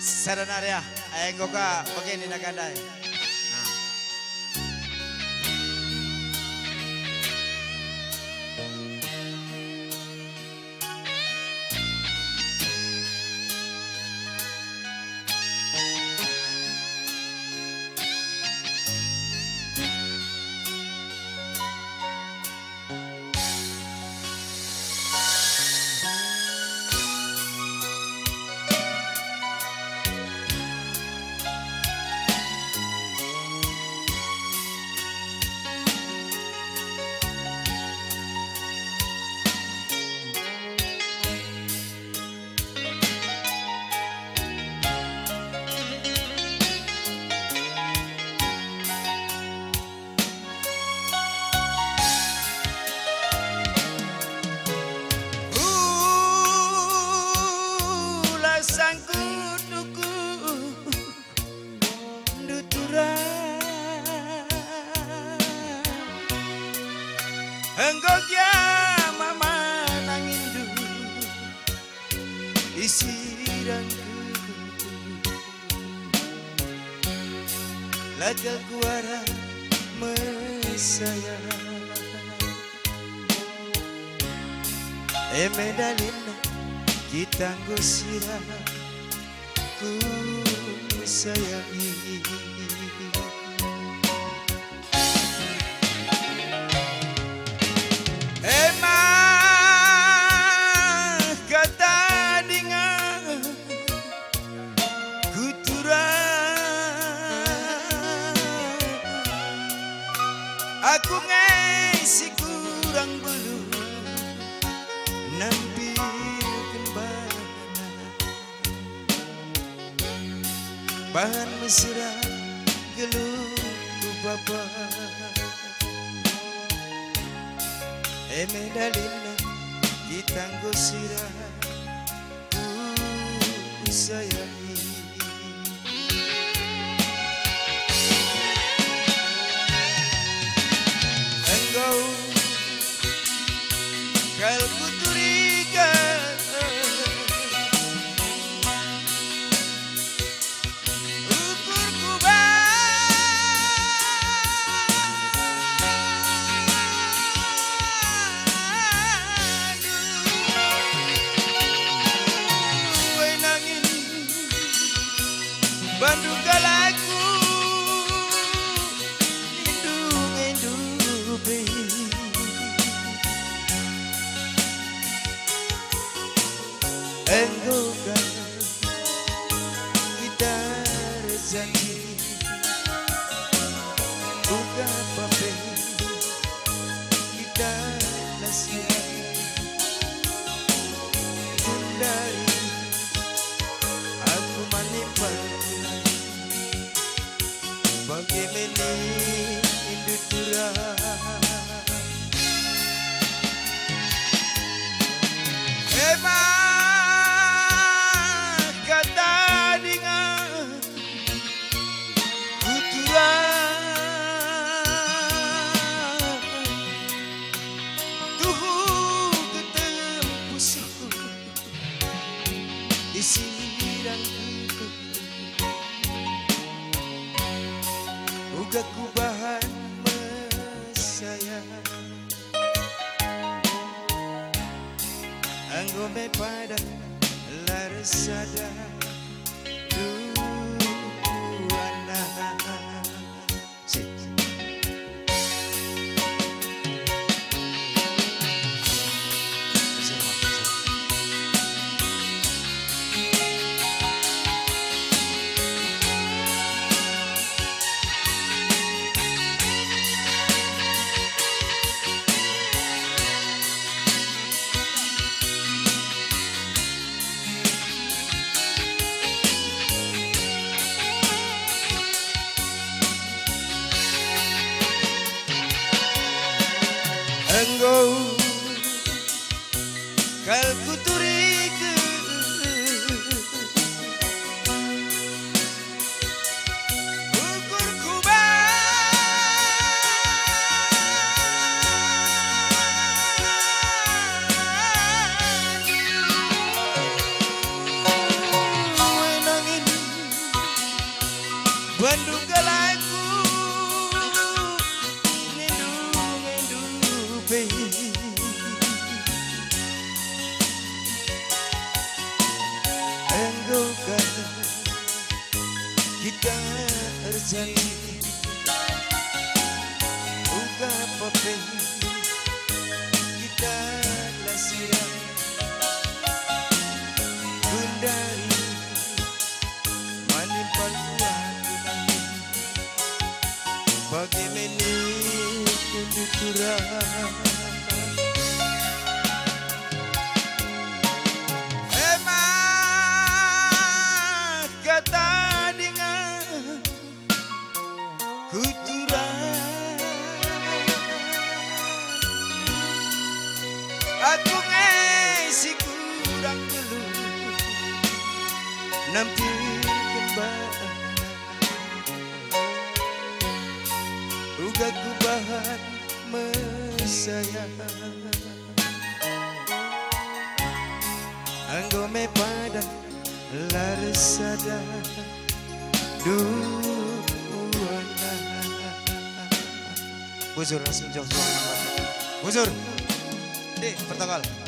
Saranarya, ayang ko ka, begini nagaday. Enggak ya mama nangindu isiranku lagal kuara mesaya medalina kita gosira ku sayangi. Aku ngisi kurang belum nampil kembali bahan mesra geluh bapa medalina kita gosira sayangi. Kalau ku curiga ukur ku wenangin Bandung galaku enggokan kita rezeki buka pape kita nasihat hindari aku manipal bagaimana hidup durah isiranku uga ku bahan mesaya anggome pada laresada duana engkau kalku turiku ukur ku wenangin jali uga pepe kita lasia gundari manimpal uang bagaimana kunduturah aku ngesi kurang dulu nanti kembali uga ku bahan mesayang anggo me pada laresada duana buzur langsung jauh buzur di pertanggal